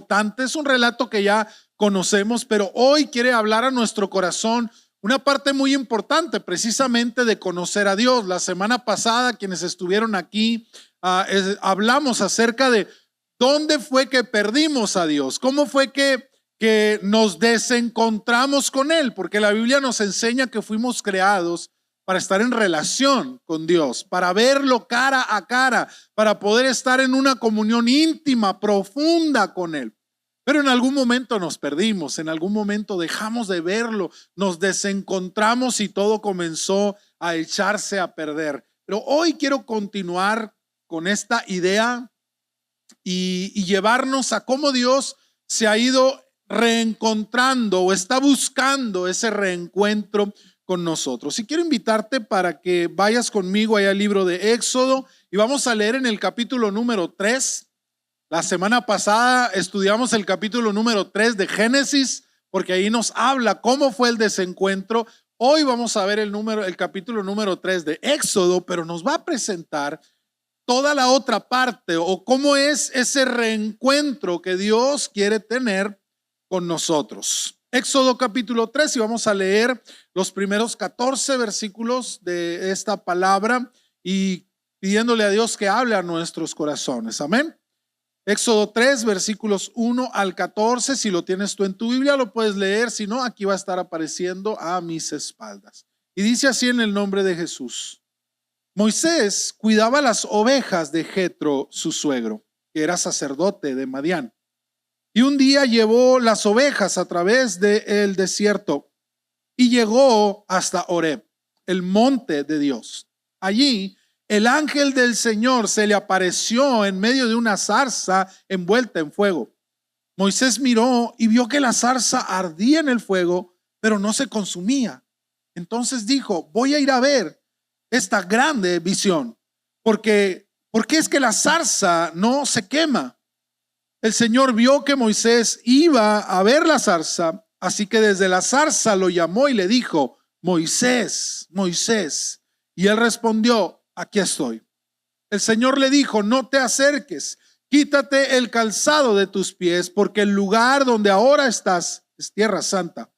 importante. Es un relato que ya conocemos, pero hoy quiere hablar a nuestro corazón una parte muy importante precisamente de conocer a Dios. La semana pasada, quienes estuvieron aquí, hablamos acerca de dónde fue que perdimos a Dios, cómo fue que nos desencontramos con Él, porque la Biblia nos enseña que fuimos creados para estar en relación con Dios, para verlo cara a cara, para poder estar en una comunión íntima, profunda con Él. Pero en algún momento nos perdimos, en algún momento dejamos de verlo, nos desencontramos y todo comenzó a echarse a perder. Pero hoy quiero continuar con esta idea y llevarnos a cómo Dios se ha ido reencontrando o está buscando ese reencuentro con nosotros. Y quiero invitarte para que vayas conmigo allá al libro de Éxodo y vamos a leer en el capítulo número 3. La semana pasada estudiamos el capítulo número 3 de Génesis, porque ahí nos habla cómo fue el desencuentro. Hoy vamos a ver el capítulo número 3 de Éxodo, pero nos va a presentar toda la otra parte o cómo es ese reencuentro que Dios quiere tener con nosotros. Éxodo capítulo 3 y vamos a leer los primeros 14 versículos de esta palabra y pidiéndole a Dios que hable a nuestros corazones. Amén. Éxodo 3 versículos 1 al 14. Si lo tienes tú en tu Biblia lo puedes leer, si no aquí va a estar apareciendo a mis espaldas. Y dice así en el nombre de Jesús. Moisés cuidaba las ovejas de Jetro, su suegro, que era sacerdote de Madián. Y un día llevó las ovejas a través del desierto y llegó hasta Horeb, el monte de Dios. Allí el ángel del Señor se le apareció en medio de una zarza envuelta en fuego. Moisés miró y vio que la zarza ardía en el fuego, pero no se consumía. Entonces dijo, voy a ir a ver esta grande visión, porque es que la zarza no se quema. El Señor vio que Moisés iba a ver la zarza, así que desde la zarza lo llamó y le dijo, Moisés, Moisés. Y él respondió, aquí estoy. El Señor le dijo, no te acerques, quítate el calzado de tus pies, porque el lugar donde ahora estás es tierra santa.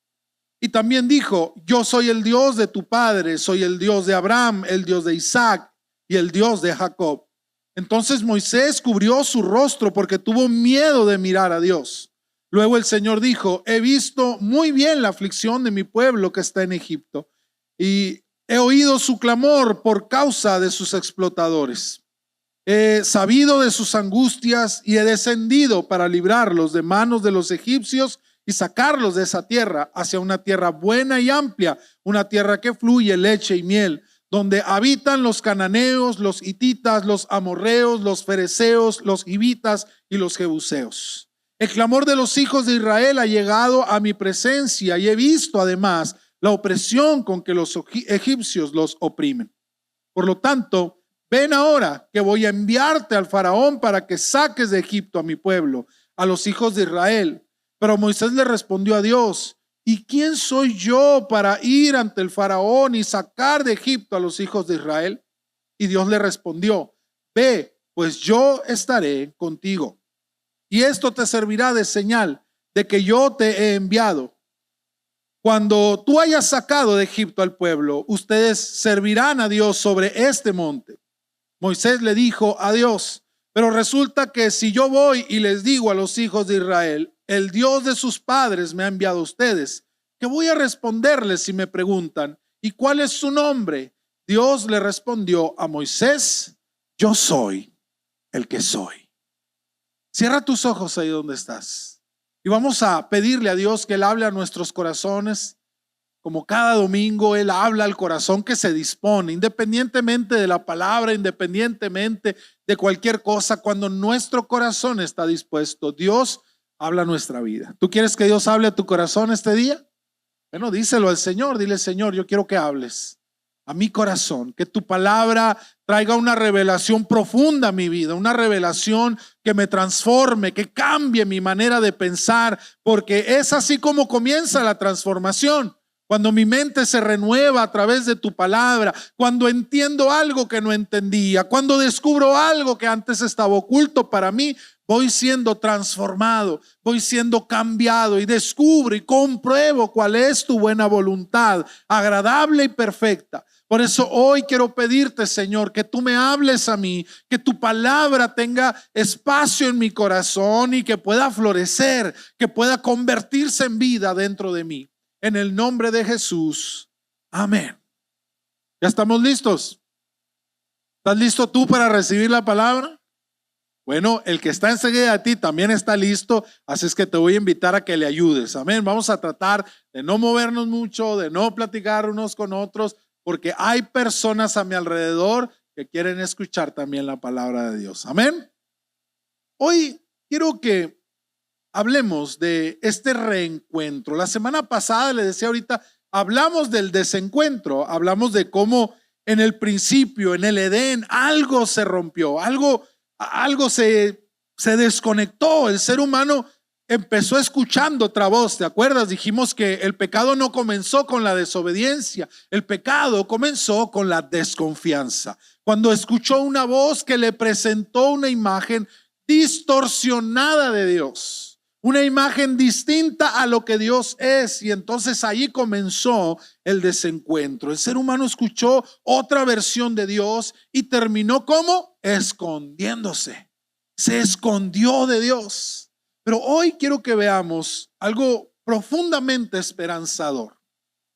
Y también dijo, yo soy el Dios de tu padre, soy el Dios de Abraham, el Dios de Isaac y el Dios de Jacob. Entonces Moisés cubrió su rostro porque tuvo miedo de mirar a Dios. Luego el Señor dijo, he visto muy bien la aflicción de mi pueblo que está en Egipto y he oído su clamor por causa de sus explotadores. He sabido de sus angustias y he descendido para librarlos de manos de los egipcios y sacarlos de esa tierra hacia una tierra buena y amplia, una tierra que fluye leche y miel, donde habitan los cananeos, los hititas, los amorreos, los fereceos, los hivitas y los jebuseos. El clamor de los hijos de Israel ha llegado a mi presencia y he visto además la opresión con que los egipcios los oprimen. Por lo tanto, ven ahora que voy a enviarte al faraón para que saques de Egipto a mi pueblo, a los hijos de Israel. Pero Moisés le respondió a Dios, ¿y quién soy yo para ir ante el faraón y sacar de Egipto a los hijos de Israel? Y Dios le respondió, ve, pues yo estaré contigo. Y esto te servirá de señal de que yo te he enviado. Cuando tú hayas sacado de Egipto al pueblo, ustedes servirán a Dios sobre este monte. Moisés le dijo a Dios, pero resulta que si yo voy y les digo a los hijos de Israel, el Dios de sus padres me ha enviado a ustedes, ¿qué voy a responderles si me preguntan? ¿Y cuál es su nombre? Dios le respondió a Moisés, yo soy el que soy. Cierra tus ojos ahí donde estás y vamos a pedirle a Dios que Él hable a nuestros corazones. Como cada domingo Él habla al corazón que se dispone, independientemente de la palabra, independientemente de cualquier cosa. Cuando nuestro corazón está dispuesto, Dios habla a nuestra vida. ¿Tú quieres que Dios hable a tu corazón este día? Bueno, díselo al Señor, dile Señor, yo quiero que hables a mi corazón, que tu palabra traiga una revelación profunda a mi vida, una revelación que me transforme, que cambie mi manera de pensar, porque es así como comienza la transformación. cuando mi mente se renueva a través de tu palabra, cuando entiendo algo que no entendía, cuando descubro algo que antes estaba oculto para mí, voy siendo transformado, voy siendo cambiado y descubro y compruebo cuál es tu buena voluntad, agradable y perfecta. Por eso hoy quiero pedirte, Señor, que tú me hables a mí, que tu palabra tenga espacio en mi corazón y que pueda florecer, que pueda convertirse en vida dentro de mí. En el nombre de Jesús. Amén. ¿Ya estamos listos? ¿Estás listo tú para recibir la palabra? Bueno, el que está enseguida de ti también está listo, así es que te voy a invitar a que le ayudes. Amén. Vamos a tratar de no movernos mucho, de no platicar unos con otros, porque hay personas a mi alrededor que quieren escuchar también la palabra de Dios. Amén. Hoy quiero que hablemos de este reencuentro. La semana pasada, le decía ahorita, hablamos del desencuentro, hablamos de cómo en el principio, en el Edén, algo se rompió, algo se desconectó. El ser humano empezó escuchando otra voz, ¿te acuerdas? Dijimos que el pecado no comenzó con la desobediencia, el pecado comenzó con la desconfianza. Cuando escuchó una voz que le presentó una imagen distorsionada de Dios, una imagen distinta a lo que Dios es, y entonces ahí comenzó el desencuentro. El ser humano escuchó otra versión de Dios y terminó como escondiéndose. Se escondió de Dios. Pero hoy quiero que veamos algo profundamente esperanzador,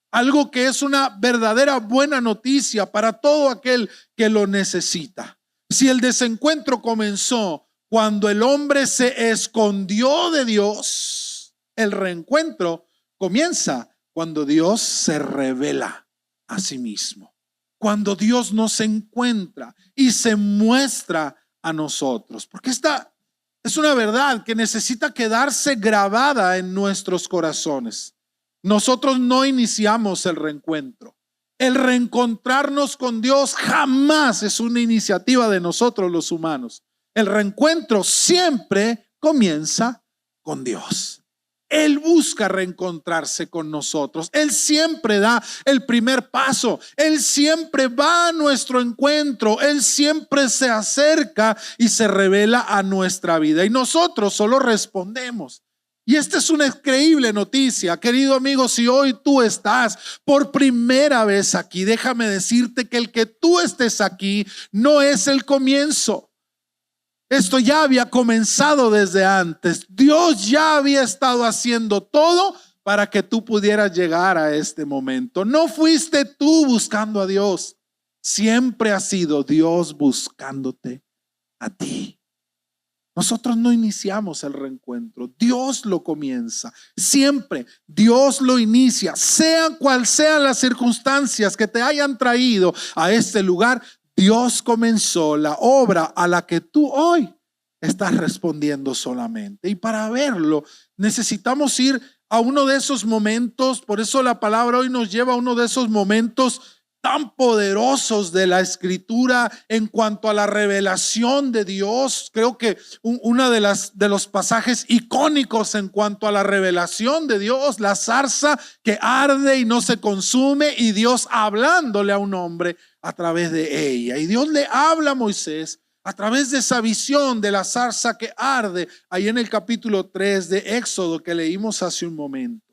algo que es una verdadera buena noticia para todo aquel que lo necesita. Si el desencuentro comenzó cuando el hombre se escondió de Dios, el reencuentro comienza cuando Dios se revela a sí mismo, cuando Dios nos encuentra y se muestra a nosotros, porque esta es una verdad que necesita quedarse grabada en nuestros corazones. Nosotros no iniciamos el reencuentro. El reencontrarnos con Dios jamás es una iniciativa de nosotros los humanos. El reencuentro siempre comienza con Dios. Él busca reencontrarse con nosotros. Él siempre da el primer paso. Él siempre va a nuestro encuentro. Él siempre se acerca y se revela a nuestra vida. Y nosotros solo respondemos. Y esta es una increíble noticia, querido amigo. Si hoy tú estás por primera vez aquí, déjame decirte que el que tú estés aquí no es el comienzo. Esto ya había comenzado desde antes. Dios ya había estado haciendo todo para que tú pudieras llegar a este momento. No fuiste tú buscando a Dios. Siempre ha sido Dios buscándote a ti. Nosotros no iniciamos el reencuentro. Dios lo comienza. Siempre Dios lo inicia. Sean cual sean las circunstancias que te hayan traído a este lugar, Dios comenzó la obra a la que tú hoy estás respondiendo solamente. Y para verlo necesitamos ir a uno de esos momentos. Por eso la palabra hoy nos lleva a uno de esos momentos tan poderosos de la Escritura en cuanto a la revelación de Dios. Creo que uno de los pasajes icónicos en cuanto a la revelación de Dios, la zarza que arde y no se consume, y Dios hablándole a un hombre a través de ella. Y Dios le habla a Moisés a través de esa visión de la zarza que arde, ahí en el capítulo 3 de Éxodo que leímos hace un momento.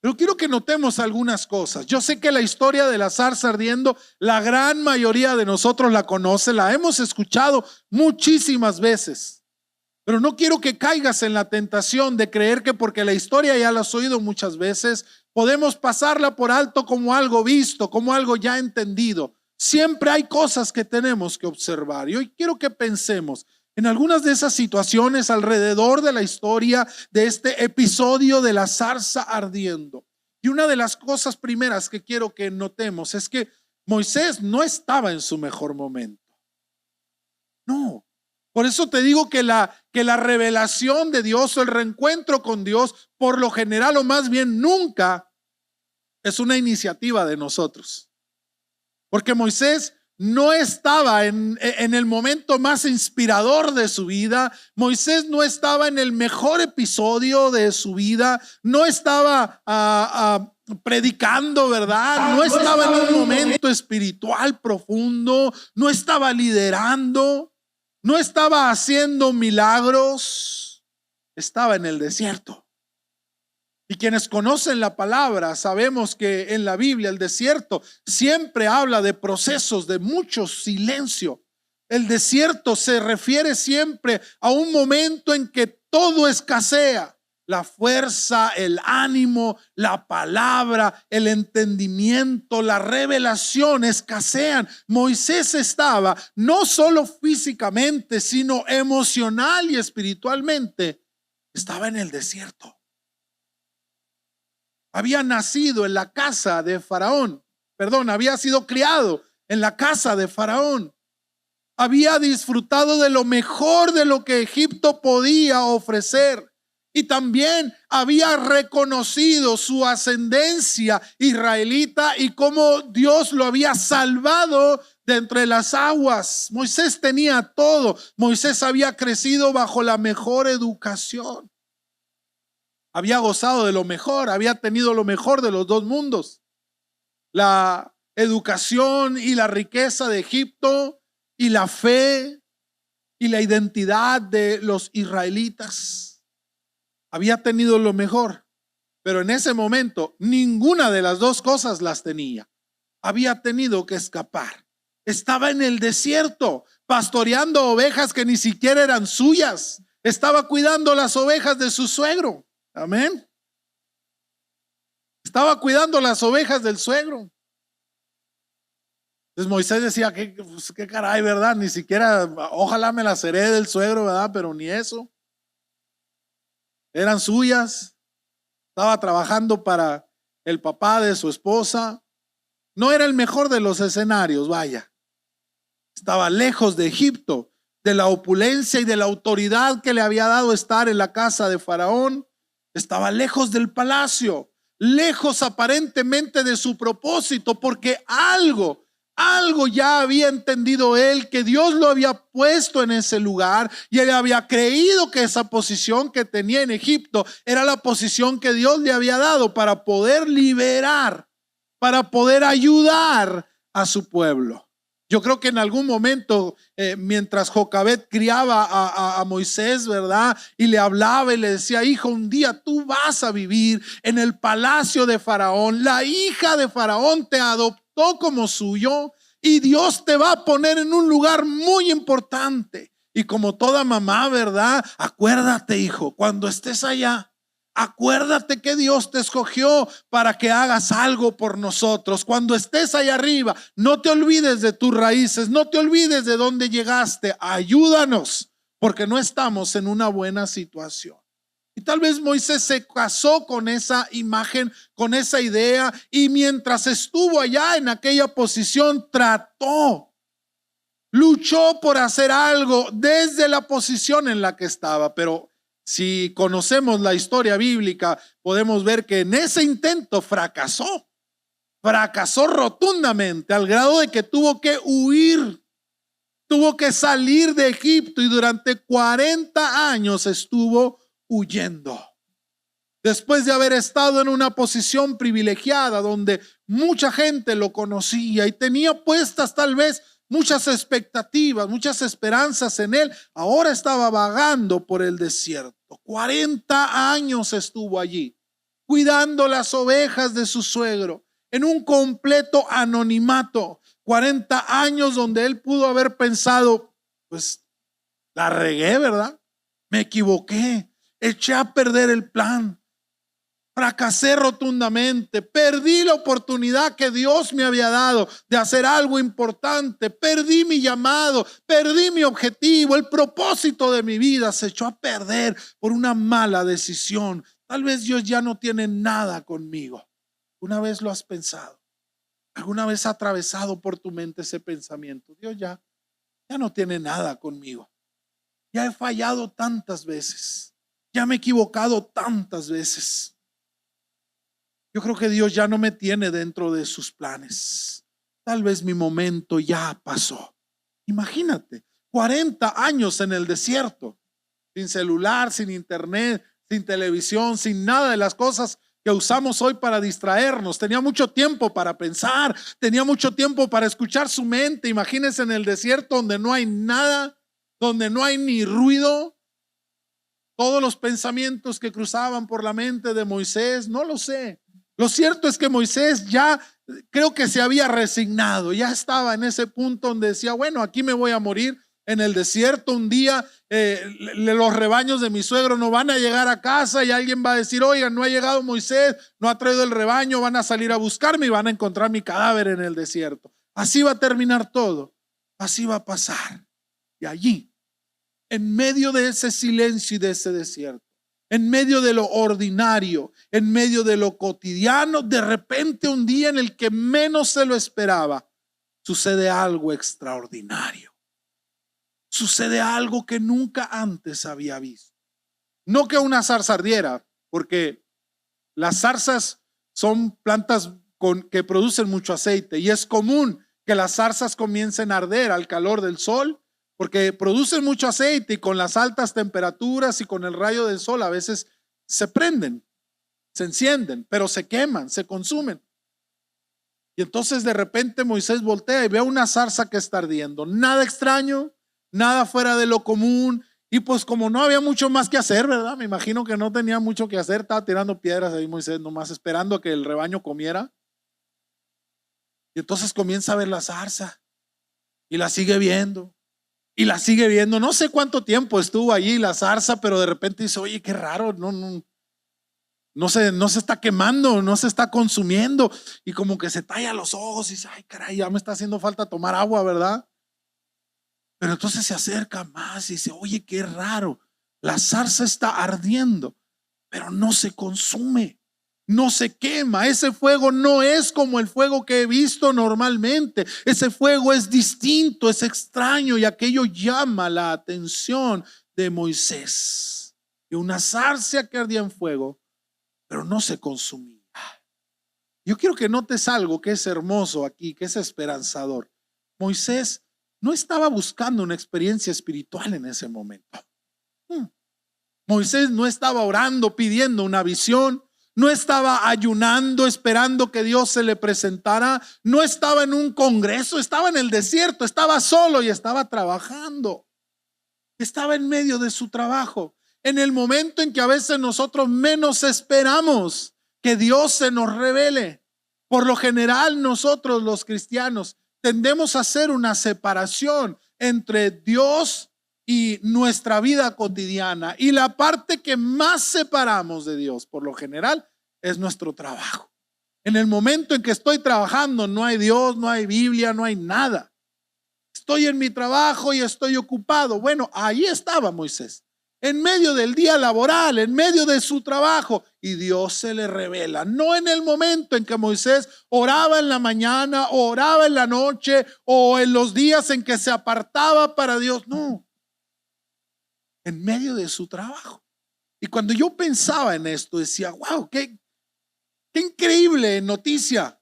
Pero quiero que notemos algunas cosas. Yo sé que la historia de la zarza ardiendo, la gran mayoría de nosotros la conoce, la hemos escuchado muchísimas veces. Pero no quiero que caigas en la tentación de creer que porque la historia ya la has oído muchas veces, podemos pasarla por alto como algo visto, como algo ya entendido. Siempre hay cosas que tenemos que observar. Y hoy quiero que pensemos en algunas de esas situaciones alrededor de la historia de este episodio de la zarza ardiendo. Y una de las cosas primeras que quiero que notemos es que Moisés no estaba en su mejor momento. No. Por eso te digo que la revelación de Dios o el reencuentro con Dios, por lo general o más bien nunca, es una iniciativa de nosotros. Porque Moisés no estaba en el momento más inspirador de su vida. Moisés no estaba en el mejor episodio de su vida. No estaba predicando, ¿verdad? No estaba en un momento espiritual profundo. No estaba liderando. No estaba haciendo milagros. Estaba en el desierto. Y quienes conocen la palabra sabemos que en la Biblia el desierto siempre habla de procesos de mucho silencio. El desierto se refiere siempre a un momento en que todo escasea. La fuerza, el ánimo, la palabra, el entendimiento, la revelación escasean. Moisés estaba no solo físicamente, sino emocional y espiritualmente. Estaba en el desierto. Había nacido en la casa de Faraón, había sido criado en la casa de Faraón. Había disfrutado de lo mejor de lo que Egipto podía ofrecer. Y también había reconocido su ascendencia israelita y cómo Dios lo había salvado de entre las aguas. Moisés tenía todo. Moisés había crecido bajo la mejor educación. Había gozado de lo mejor, había tenido lo mejor de los dos mundos. La educación y la riqueza de Egipto y la fe y la identidad de los israelitas. Había tenido lo mejor, pero en ese momento ninguna de las dos cosas las tenía. Había tenido que escapar. Estaba en el desierto, pastoreando ovejas que ni siquiera eran suyas. Estaba cuidando las ovejas de su suegro. Amén. Estaba cuidando las ovejas del suegro. Entonces Moisés decía, qué caray, ¿verdad? Ni siquiera, ojalá me las herede del suegro, ¿verdad? Pero ni eso. Eran suyas. Estaba trabajando para el papá de su esposa. No era el mejor de los escenarios, vaya. Estaba lejos de Egipto, de la opulencia y de la autoridad que le había dado estar en la casa de Faraón. Estaba lejos del palacio, lejos aparentemente de su propósito, porque algo ya había entendido él, que Dios lo había puesto en ese lugar y él había creído que esa posición que tenía en Egipto era la posición que Dios le había dado para poder liberar, para poder ayudar a su pueblo. Yo creo que en algún momento, mientras Jocabed criaba a Moisés, ¿verdad? Y le hablaba y le decía, hijo, un día tú vas a vivir en el palacio de Faraón. La hija de Faraón te adoptó como suyo y Dios te va a poner en un lugar muy importante. Y como toda mamá, ¿verdad? Acuérdate, hijo, cuando estés allá, acuérdate que Dios te escogió para que hagas algo por nosotros. Cuando estés allá arriba, no te olvides de tus raíces, no te olvides de dónde llegaste. Ayúdanos, porque no estamos en una buena situación. Y tal vez Moisés se casó con esa imagen, con esa idea, y mientras estuvo allá en aquella posición, luchó por hacer algo desde la posición en la que estaba, pero si conocemos la historia bíblica, podemos ver que en ese intento fracasó rotundamente, al grado de que tuvo que huir, tuvo que salir de Egipto y durante 40 años estuvo huyendo. Después de haber estado en una posición privilegiada donde mucha gente lo conocía y tenía puestas tal vez muchas expectativas, muchas esperanzas en él, ahora estaba vagando por el desierto. 40 años estuvo allí, cuidando las ovejas de su suegro, en un completo anonimato. 40 años donde él pudo haber pensado, pues la regué, ¿verdad? Me equivoqué, eché a perder el plan. Fracasé rotundamente, perdí la oportunidad que Dios me había dado de hacer algo importante, perdí mi llamado, perdí mi objetivo, el propósito de mi vida se echó a perder por una mala decisión. Tal vez Dios ya no tiene nada conmigo. ¿Una vez lo has pensado? ¿Alguna vez ha atravesado por tu mente ese pensamiento? Dios ya no tiene nada conmigo. Ya he fallado tantas veces, ya me he equivocado tantas veces. Yo creo que Dios ya no me tiene dentro de sus planes. tal vez mi momento ya pasó. Imagínate, 40 años en el desierto, sin celular, sin internet, sin televisión, sin nada de las cosas que usamos hoy para distraernos. Tenía mucho tiempo para pensar, tenía mucho tiempo para escuchar su mente. Imagínense en el desierto donde no hay nada, donde no hay ni ruido. Todos los pensamientos que cruzaban por la mente de Moisés, no lo sé. Lo cierto es que Moisés ya creo que se había resignado, ya estaba en ese punto donde decía, bueno, aquí me voy a morir en el desierto un día, los rebaños de mi suegro no van a llegar a casa y alguien va a decir, oigan, no ha llegado Moisés, no ha traído el rebaño, van a salir a buscarme y van a encontrar mi cadáver en el desierto. Así va a terminar todo, así va a pasar. Y allí, en medio de ese silencio y de ese desierto, en medio de lo ordinario, en medio de lo cotidiano, de repente un día en el que menos se lo esperaba, sucede algo extraordinario. Sucede algo que nunca antes había visto. No que una zarza ardiera, porque las zarzas son plantas que producen mucho aceite y es común que las zarzas comiencen a arder al calor del sol, porque producen mucho aceite y con las altas temperaturas y con el rayo del sol a veces se prenden, se encienden, pero se queman, se consumen. Y entonces de repente Moisés voltea y ve una zarza que está ardiendo. Nada extraño, nada fuera de lo común. Y pues como no había mucho más que hacer, ¿verdad? Me imagino que no tenía mucho que hacer. Estaba tirando piedras ahí Moisés nomás esperando a que el rebaño comiera. Y entonces comienza a ver la zarza y la sigue viendo. Y la sigue viendo, no sé cuánto tiempo estuvo allí la zarza, pero de repente dice, oye, qué raro, no se está quemando, no se está consumiendo. Y como que se talla los ojos y dice, ay, caray, ya me está haciendo falta tomar agua, ¿verdad? Pero entonces se acerca más y dice, oye, qué raro, la zarza está ardiendo, pero no se consume. No se quema, ese fuego no es como el fuego que he visto normalmente, ese fuego es distinto, es extraño y aquello llama la atención de Moisés. Y una zarza que ardía en fuego, pero no se consumía. Yo quiero que notes algo que es hermoso aquí, que es esperanzador. Moisés no estaba buscando una experiencia espiritual en ese momento. Moisés no estaba orando, pidiendo una visión. No estaba ayunando, esperando que Dios se le presentara. No estaba en un congreso, estaba en el desierto, estaba solo y estaba trabajando. Estaba en medio de su trabajo. En el momento en que a veces nosotros menos esperamos que Dios se nos revele. Por lo general nosotros los cristianos tendemos a hacer una separación entre Dios y nuestra vida cotidiana, y la parte que más separamos de Dios por lo general es nuestro trabajo. En el momento en que estoy trabajando no hay Dios, no hay Biblia, no hay nada. Estoy en mi trabajo y estoy ocupado. Bueno, ahí estaba Moisés, en medio del día laboral, en medio de su trabajo, y Dios se le revela. No en el momento en que Moisés oraba en la mañana, o oraba en la noche, o en los días en que se apartaba para Dios, no. En medio de su trabajo. Y cuando yo pensaba en esto, decía, wow, qué increíble noticia.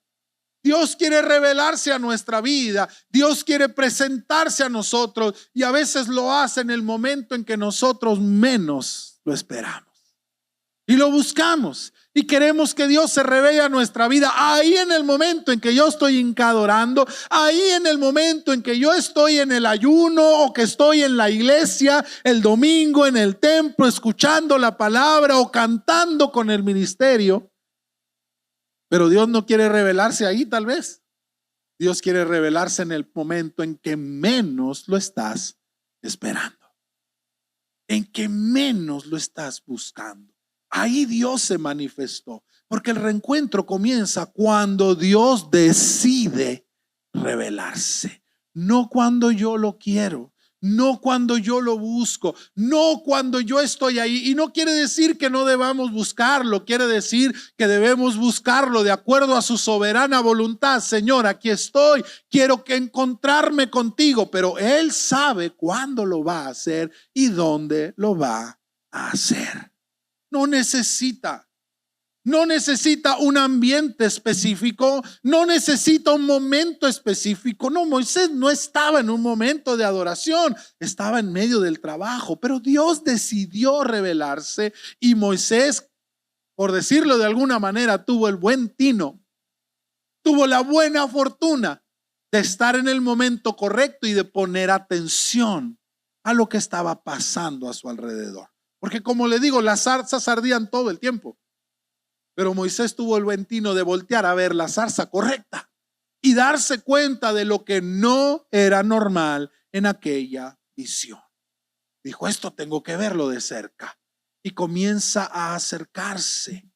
Dios quiere revelarse a nuestra vida, Dios quiere presentarse a nosotros, y a veces lo hace en el momento en que nosotros menos lo esperamos. Y lo buscamos y queremos que Dios se revele a nuestra vida ahí en el momento en que yo estoy adorando, ahí en el momento en que yo estoy en el ayuno o que estoy en la iglesia el domingo en el templo escuchando la palabra o cantando con el ministerio. Pero Dios no quiere revelarse ahí tal vez. Dios quiere revelarse en el momento en que menos lo estás esperando, en que menos lo estás buscando. Ahí Dios se manifestó, porque el reencuentro comienza cuando Dios decide revelarse, no cuando yo lo quiero, no cuando yo lo busco, no cuando yo estoy ahí. Y no quiere decir que no debamos buscarlo, quiere decir que debemos buscarlo de acuerdo a su soberana voluntad. Señor, aquí estoy, quiero que encontrarme contigo, pero Él sabe cuándo lo va a hacer y dónde lo va a hacer. No necesita no necesita un ambiente específico, no necesita un momento específico. No, Moisés no estaba en un momento de adoración, estaba en medio del trabajo, pero Dios decidió revelarse y Moisés, por decirlo de alguna manera, tuvo el buen tino, tuvo la buena fortuna de estar en el momento correcto y de poner atención a lo que estaba pasando a su alrededor. Porque como le digo, las zarzas ardían todo el tiempo. Pero Moisés tuvo el buen tino de voltear a ver la zarza correcta y darse cuenta de lo que no era normal en aquella visión. Dijo, esto tengo que verlo de cerca. Y comienza a acercarse.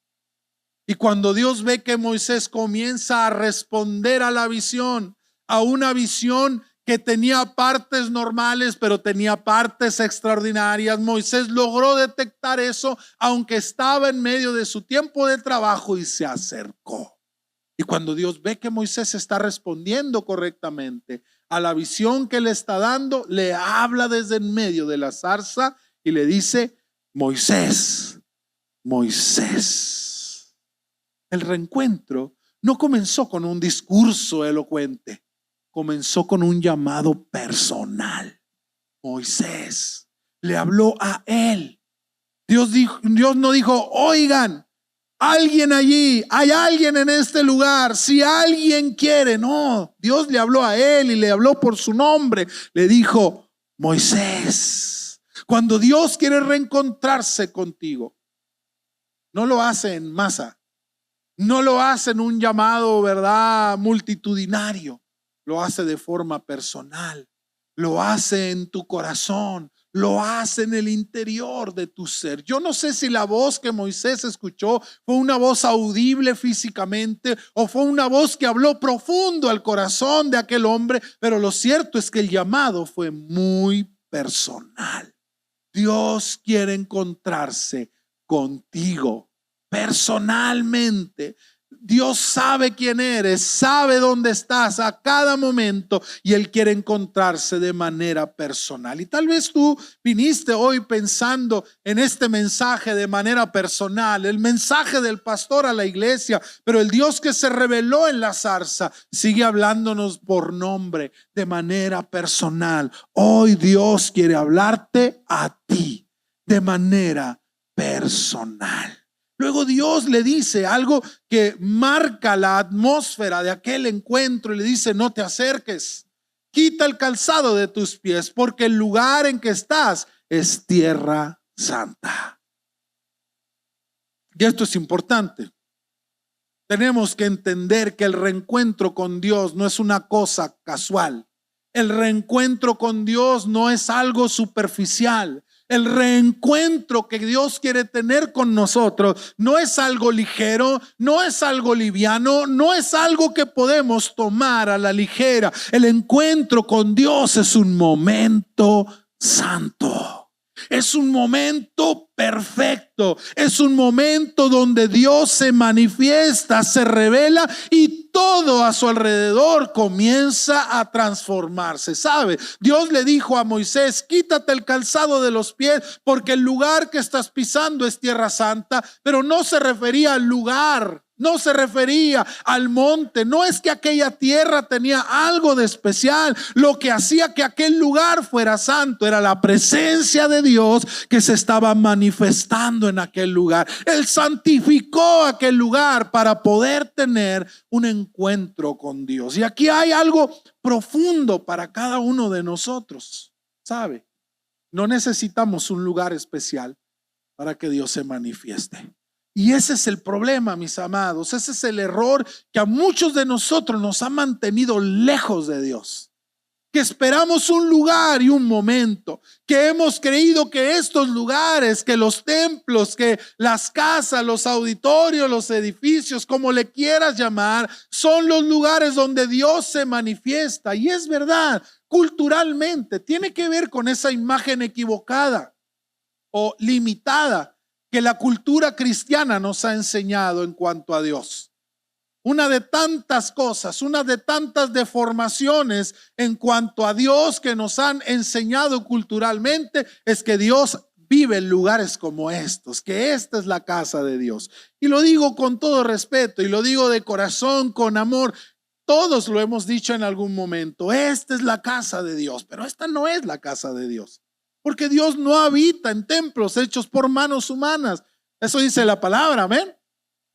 Y cuando Dios ve que Moisés comienza a responder a la visión, a una visión que tenía partes normales, pero tenía partes extraordinarias. Moisés logró detectar eso, aunque estaba en medio de su tiempo de trabajo, y se acercó. Y cuando Dios ve que Moisés está respondiendo correctamente a la visión que le está dando, le habla desde en medio de la zarza y le dice, Moisés, Moisés. El reencuentro no comenzó con un discurso elocuente. Comenzó con un llamado personal. Moisés le habló a él. Dios no dijo, oigan, alguien allí, hay alguien en este lugar, si alguien quiere. No, Dios le habló a él y le habló por su nombre. Le dijo, Moisés. Cuando Dios quiere reencontrarse contigo, no lo hace en masa, no lo hace en un llamado, ¿verdad?, multitudinario. Lo hace de forma personal, lo hace en tu corazón, lo hace en el interior de tu ser. Yo no sé si la voz que Moisés escuchó fue una voz audible físicamente o fue una voz que habló profundo al corazón de aquel hombre, pero lo cierto es que el llamado fue muy personal. Dios quiere encontrarse contigo personalmente. Dios sabe quién eres, sabe dónde estás a cada momento y Él quiere encontrarse de manera personal. Y tal vez tú viniste hoy pensando en este mensaje de manera personal, el mensaje del pastor a la iglesia, pero el Dios que se reveló en la zarza sigue hablándonos por nombre, de manera personal. Hoy Dios quiere hablarte a ti de manera personal. Luego Dios le dice algo que marca la atmósfera de aquel encuentro y le dice, no te acerques, quita el calzado de tus pies porque el lugar en que estás es tierra santa. Y esto es importante. Tenemos que entender que el reencuentro con Dios no es una cosa casual. El reencuentro con Dios no es algo superficial. El reencuentro que Dios quiere tener con nosotros no es algo ligero, no es algo liviano, no es algo que podemos tomar a la ligera. El encuentro con Dios es un momento santo. Es un momento perfecto, es un momento donde Dios se manifiesta, se revela y todo a su alrededor comienza a transformarse. ¿Sabe? Dios le dijo a Moisés, quítate el calzado de los pies porque el lugar que estás pisando es tierra santa, pero no se refería al lugar. No se refería al monte, no es que aquella tierra tenía algo de especial. Lo que hacía que aquel lugar fuera santo era la presencia de Dios que se estaba manifestando en aquel lugar. Él santificó aquel lugar para poder tener un encuentro con Dios. Y aquí hay algo profundo para cada uno de nosotros, ¿sabe? No necesitamos un lugar especial para que Dios se manifieste. Y ese es el problema, mis amados. Ese es el error que a muchos de nosotros nos ha mantenido lejos de Dios. Que esperamos un lugar y un momento. Que hemos creído que estos lugares, que los templos, que las casas, los auditorios, los edificios, como le quieras llamar, son los lugares donde Dios se manifiesta. Y es verdad, culturalmente tiene que ver con esa imagen equivocada o limitada que la cultura cristiana nos ha enseñado en cuanto a Dios. Una de tantas cosas, una de tantas deformaciones en cuanto a Dios que nos han enseñado culturalmente es que Dios vive en lugares como estos, que esta es la casa de Dios. Y lo digo con todo respeto y lo digo de corazón, con amor. Todos lo hemos dicho en algún momento, esta es la casa de Dios, pero esta no es la casa de Dios, porque Dios no habita en templos hechos por manos humanas. Eso dice la palabra, amén,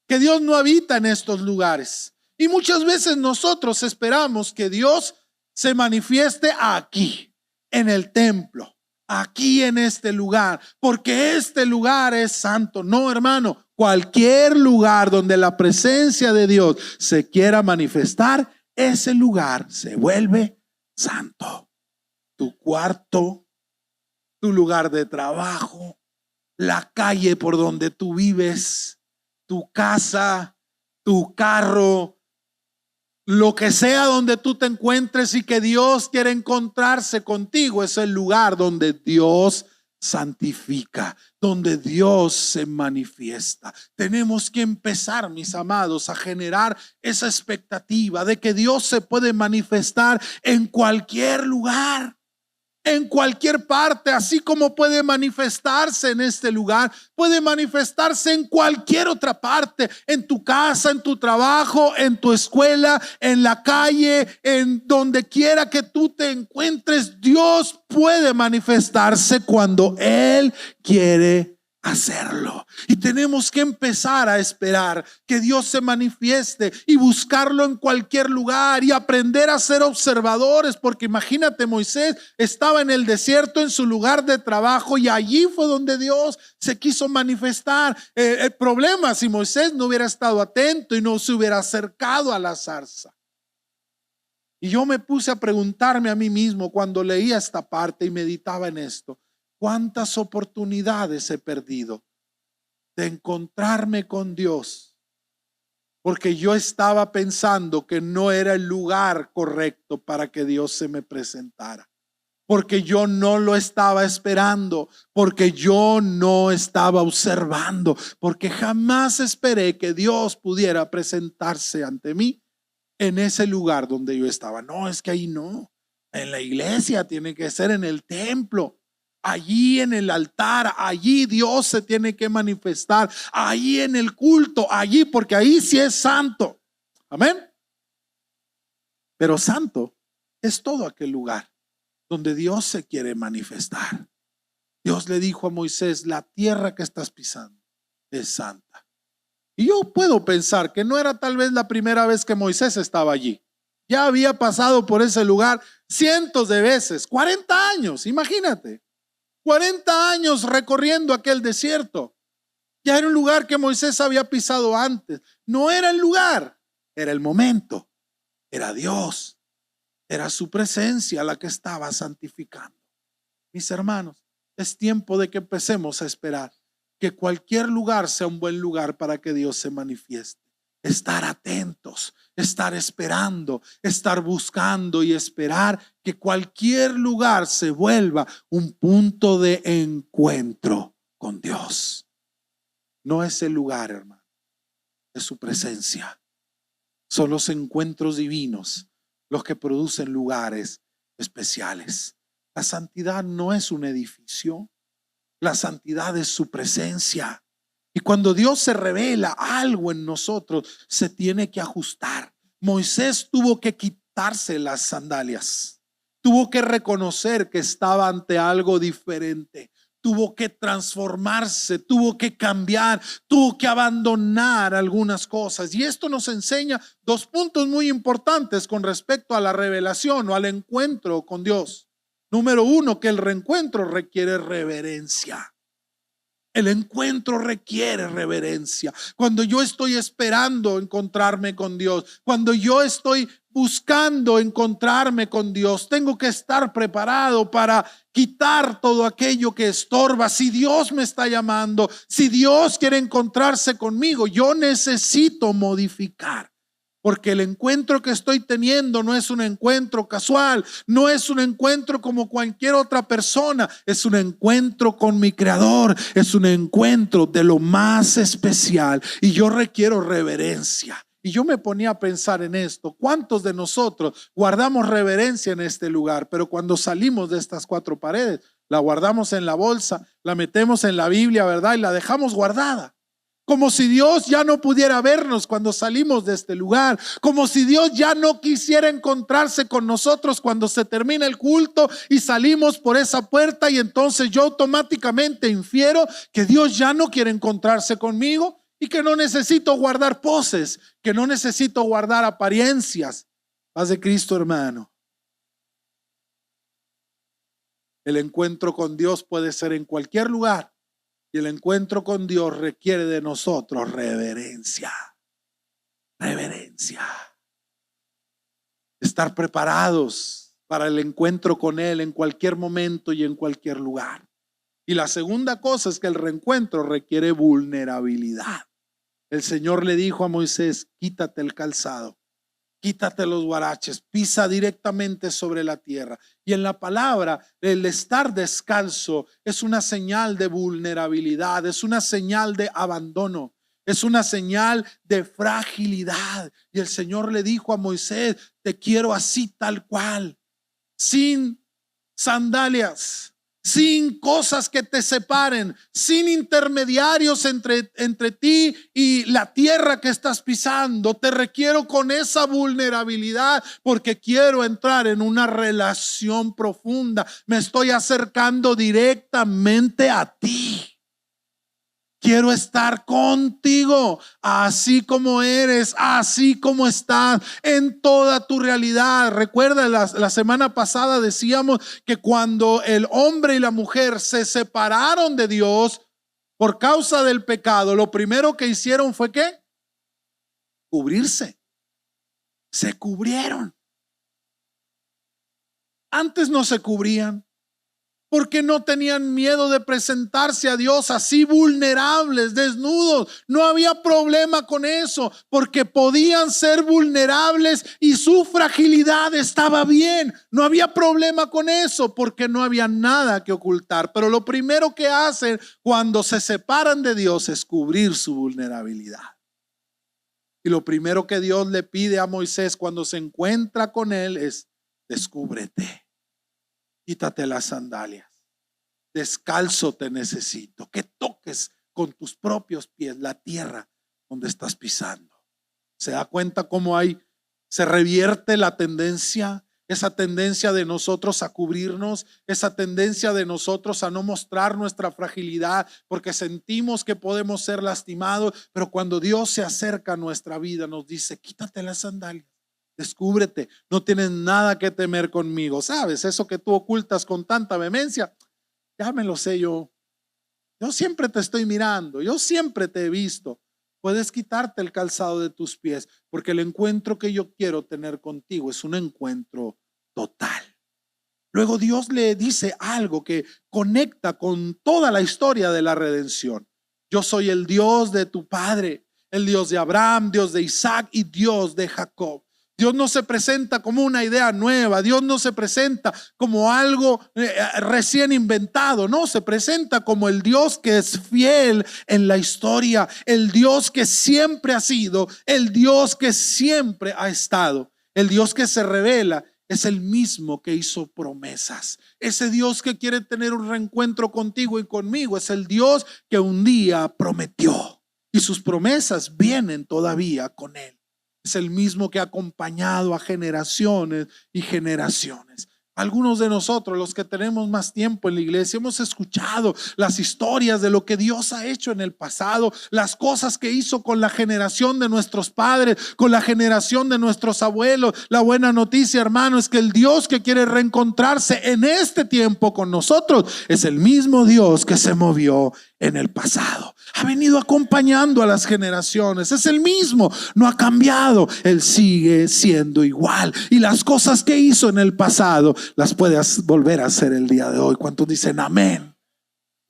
que Dios no habita en estos lugares. Y muchas veces nosotros esperamos que Dios se manifieste aquí, en el templo, aquí en este lugar, porque este lugar es santo. No, hermano, cualquier lugar donde la presencia de Dios se quiera manifestar, ese lugar se vuelve santo. Tu cuarto, tu lugar de trabajo, la calle por donde tú vives, tu casa, tu carro, lo que sea donde tú te encuentres y que Dios quiere encontrarse contigo, es el lugar donde Dios santifica, donde Dios se manifiesta. Tenemos que empezar, mis amados, a generar esa expectativa de que Dios se puede manifestar en cualquier lugar, en cualquier parte, así como puede manifestarse en este lugar, puede manifestarse en cualquier otra parte, en tu casa, en tu trabajo, en tu escuela, en la calle, en donde quiera que tú te encuentres. Dios puede manifestarse cuando Él quiere hacerlo. Y tenemos que empezar a esperar que Dios se manifieste y buscarlo en cualquier lugar y aprender a ser observadores, porque imagínate, Moisés estaba en el desierto en su lugar de trabajo y allí fue donde Dios se quiso manifestar. El problema, si Moisés no hubiera estado atento y no se hubiera acercado a la zarza. Y yo me puse a preguntarme a mí mismo cuando leía esta parte y meditaba en esto: ¿cuántas oportunidades he perdido de encontrarme con Dios? Porque yo estaba pensando que no era el lugar correcto para que Dios se me presentara. Porque yo no lo estaba esperando, porque yo no estaba observando, porque jamás esperé que Dios pudiera presentarse ante mí en ese lugar donde yo estaba. No, es que ahí no. En la iglesia tiene que ser, en el templo. Allí en el altar, allí Dios se tiene que manifestar, allí en el culto, allí, porque ahí sí es santo. Amén. Pero santo es todo aquel lugar donde Dios se quiere manifestar. Dios le dijo a Moisés: la tierra que estás pisando es santa. Y yo puedo pensar que no era tal vez la primera vez que Moisés estaba allí. Ya había pasado por ese lugar cientos de veces, 40 años, imagínate. 40 años recorriendo aquel desierto. Ya era un lugar que Moisés había pisado antes. No era el lugar, era el momento. Era Dios, era su presencia la que estaba santificando. Mis hermanos, es tiempo de que empecemos a esperar que cualquier lugar sea un buen lugar para que Dios se manifieste. Estar atentos, estar esperando, estar buscando y esperar que cualquier lugar se vuelva un punto de encuentro con Dios. No es el lugar, hermano, es su presencia. Son los encuentros divinos los que producen lugares especiales. La santidad no es un edificio, la santidad es su presencia. Y cuando Dios se revela algo en nosotros, se tiene que ajustar. Moisés tuvo que quitarse las sandalias, tuvo que reconocer que estaba ante algo diferente, tuvo que transformarse, tuvo que cambiar, tuvo que abandonar algunas cosas. Y esto nos enseña dos puntos muy importantes con respecto a la revelación o al encuentro con Dios. Número uno, que el reencuentro requiere reverencia. El encuentro requiere reverencia. Cuando yo estoy esperando encontrarme con Dios, cuando yo estoy buscando encontrarme con Dios, tengo que estar preparado para quitar todo aquello que estorba. Si Dios me está llamando, si Dios quiere encontrarse conmigo, yo necesito modificar. Porque el encuentro que estoy teniendo no es un encuentro casual, no es un encuentro como cualquier otra persona, es un encuentro con mi Creador, es un encuentro de lo más especial y yo requiero reverencia. Y yo me ponía a pensar en esto: ¿cuántos de nosotros guardamos reverencia en este lugar? Pero cuando salimos de estas cuatro paredes, la guardamos en la bolsa, la metemos en la Biblia, ¿verdad? Y la dejamos guardada. Como si Dios ya no pudiera vernos cuando salimos de este lugar. Como si Dios ya no quisiera encontrarse con nosotros cuando se termina el culto y salimos por esa puerta, y entonces yo automáticamente infiero que Dios ya no quiere encontrarse conmigo y que no necesito guardar poses, que no necesito guardar apariencias. Paz de Cristo, hermano. El encuentro con Dios puede ser en cualquier lugar. Y el encuentro con Dios requiere de nosotros reverencia. Reverencia. Estar preparados para el encuentro con Él en cualquier momento y en cualquier lugar. Y la segunda cosa es que el reencuentro requiere vulnerabilidad. El Señor le dijo a Moisés: quítate el calzado, quítate los huaraches, pisa directamente sobre la tierra. Y en la palabra, el estar descalzo es una señal de vulnerabilidad, es una señal de abandono, es una señal de fragilidad. Y el Señor le dijo a Moisés: te quiero así tal cual, sin sandalias, sin cosas que te separen, sin intermediarios entre ti y la tierra que estás pisando. Te requiero con esa vulnerabilidad porque quiero entrar en una relación profunda. Me estoy acercando directamente a ti. Quiero estar contigo, así como eres, así como estás, en toda tu realidad. Recuerda, la semana pasada decíamos que cuando el hombre y la mujer se separaron de Dios por causa del pecado, lo primero que hicieron fue ¿qué? Cubrirse. Se cubrieron. Antes no se cubrían, porque no tenían miedo de presentarse a Dios así vulnerables, desnudos. No había problema con eso, porque podían ser vulnerables y su fragilidad estaba bien. No había problema con eso, porque no había nada que ocultar. Pero lo primero que hacen cuando se separan de Dios es cubrir su vulnerabilidad. Y lo primero que Dios le pide a Moisés cuando se encuentra con él es: descúbrete. Quítate las sandalias. Descalzo te necesito. Que toques con tus propios pies la tierra donde estás pisando. ¿Se da cuenta cómo se revierte la tendencia? Esa tendencia de nosotros a cubrirnos, esa tendencia de nosotros a no mostrar nuestra fragilidad porque sentimos que podemos ser lastimados. Pero cuando Dios se acerca a nuestra vida, nos dice: quítate las sandalias. Descúbrete, no tienes nada que temer conmigo. ¿Sabes? Eso que tú ocultas con tanta vehemencia, ya me lo sé yo. Yo siempre te estoy mirando, yo siempre te he visto. Puedes quitarte el calzado de tus pies, porque el encuentro que yo quiero tener contigo es un encuentro total. Luego Dios le dice algo que conecta con toda la historia de la redención. Yo soy el Dios de tu padre, el Dios de Abraham, Dios de Isaac y Dios de Jacob. Dios no se presenta como una idea nueva. Dios no se presenta como algo recién inventado. No, se presenta como el Dios que es fiel en la historia, el Dios que siempre ha sido, el Dios que siempre ha estado, el Dios que se revela. Es el mismo que hizo promesas. Ese Dios que quiere tener un reencuentro contigo y conmigo es el Dios que un día prometió, y sus promesas vienen todavía con él. Es el mismo que ha acompañado a generaciones y generaciones. Algunos de nosotros, los que tenemos más tiempo en la iglesia, hemos escuchado las historias de lo que Dios ha hecho en el pasado, las cosas que hizo con la generación de nuestros padres, con la generación de nuestros abuelos. La buena noticia, hermano, es que el Dios que quiere reencontrarse en este tiempo con nosotros es el mismo Dios que se movió en el pasado. Ha venido acompañando a las generaciones. Es el mismo, no ha cambiado. Él sigue siendo igual. Y las cosas que hizo en el pasado las puede volver a hacer el día de hoy. ¿Cuántos dicen amén?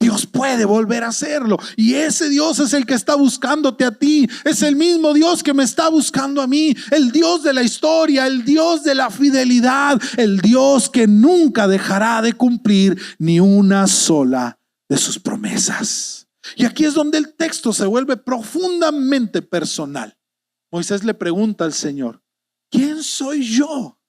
Dios puede volver a hacerlo. Y ese Dios es el que está buscándote a ti. Es el mismo Dios que me está buscando a mí. El Dios de la historia, el Dios de la fidelidad, el Dios que nunca dejará de cumplir ni una sola de sus promesas. Y aquí es donde el texto se vuelve profundamente personal. Moisés le pregunta al Señor: ¿quién soy yo?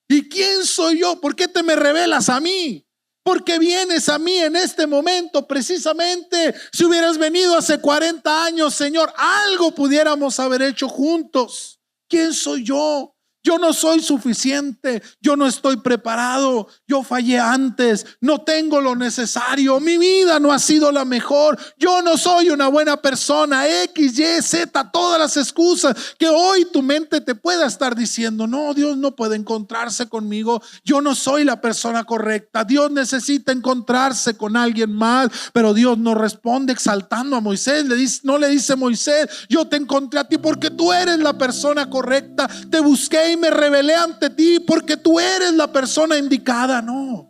¿Y quién soy yo? ¿Por qué te me revelas a mí? ¿Por qué vienes a mí en este momento? Precisamente si hubieras venido hace 40 años, Señor, algo pudiéramos haber hecho juntos. ¿Quién soy yo? Yo no soy suficiente, yo no estoy preparado, yo fallé antes, no tengo lo necesario, mi vida no ha sido la mejor, yo no soy una buena persona, X, Y, Z, todas las excusas que hoy tu mente te pueda estar diciendo. No, Dios no puede encontrarse conmigo, yo no soy la persona correcta, Dios necesita encontrarse con alguien más. Pero Dios no responde exaltando a Moisés, no le dice: Moisés, yo te encontré a ti porque tú eres la persona correcta, te busqué y me revelé ante ti porque tú eres la persona indicada. No,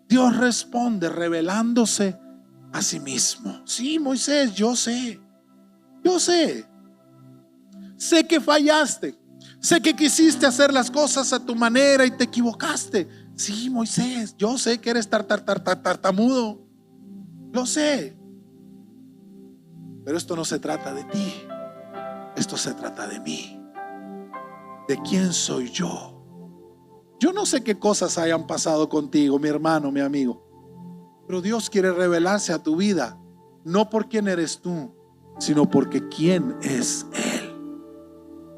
Dios responde revelándose a sí mismo. Sí, Moisés, yo sé que fallaste, sé que quisiste hacer las cosas a tu manera y te equivocaste. Sí, Moisés, yo sé que eres tartamudo, lo sé, pero esto no se trata de ti, esto se trata de mí. ¿De quién soy yo? Yo no sé qué cosas hayan pasado contigo, mi hermano, mi amigo, pero Dios quiere revelarse a tu vida, no por quién eres tú, sino porque quién es Él.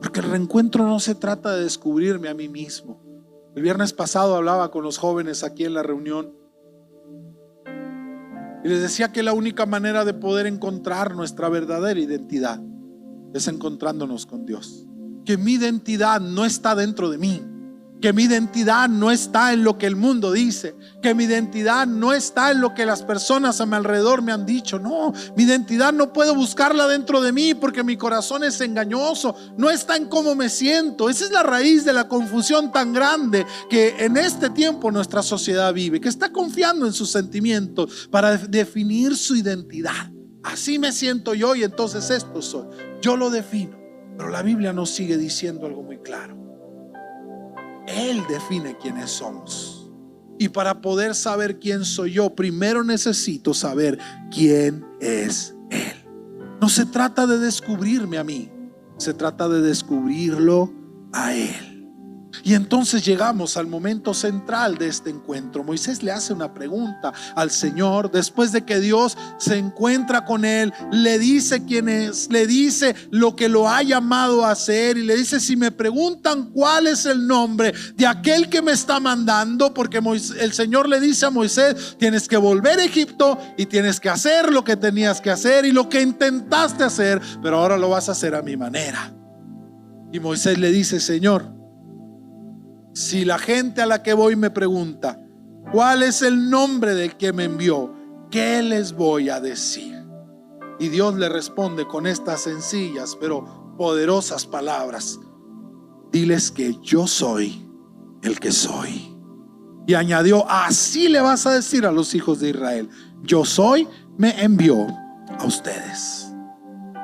Porque el reencuentro no se trata de descubrirme a mí mismo. El viernes pasado hablaba con los jóvenes aquí en la reunión y les decía que la única manera de poder encontrar nuestra verdadera identidad es encontrándonos con Dios. Que mi identidad no está dentro de mí, que mi identidad no está en lo que el mundo dice, que mi identidad no está en lo que las personas a mi alrededor me han dicho. No, mi identidad no puedo buscarla dentro de mí porque mi corazón es engañoso, no está en cómo me siento. Esa es la raíz de la confusión tan grande que en este tiempo nuestra sociedad vive, que está confiando en sus sentimientos para definir su identidad. Así me siento yo y entonces esto soy, yo lo defino. Pero la Biblia nos sigue diciendo algo muy claro. Él define quiénes somos. Y para poder saber quién soy yo, primero necesito saber quién es Él. No se trata de descubrirme a mí, se trata de descubrirlo a Él. Y entonces llegamos al momento central de este encuentro. Moisés le hace una pregunta al Señor después de que Dios se encuentra con él, le dice quién es, le dice lo que lo ha llamado a hacer y le dice: si me preguntan cuál es el nombre de aquel que me está mandando, porque el Señor le dice a Moisés: tienes que volver a Egipto y tienes que hacer lo que tenías que hacer y lo que intentaste hacer, pero ahora lo vas a hacer a mi manera. Y Moisés le dice: Señor, si la gente a la que voy me pregunta cuál es el nombre del que me envió, ¿qué les voy a decir? Y Dios le responde con estas sencillas pero poderosas palabras: diles que yo soy el que soy. Y añadió: así le vas a decir a los hijos de Israel: yo soy, me envió a ustedes.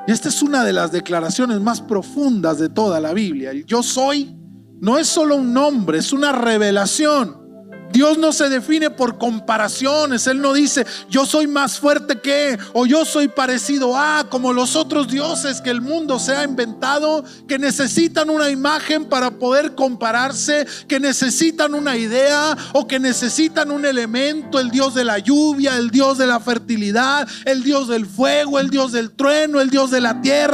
Y esta es una de las declaraciones más profundas de toda la Biblia. El yo soy no es solo un nombre, es una revelación. Dios no se define por comparaciones. Él no dice: yo soy más fuerte que, o yo soy parecido a, como los otros dioses que el mundo se ha inventado, que necesitan una imagen para poder compararse, que necesitan una idea o que necesitan un elemento. El Dios de la lluvia, el Dios de la fertilidad, el Dios del fuego, el Dios del trueno, el Dios de la tierra,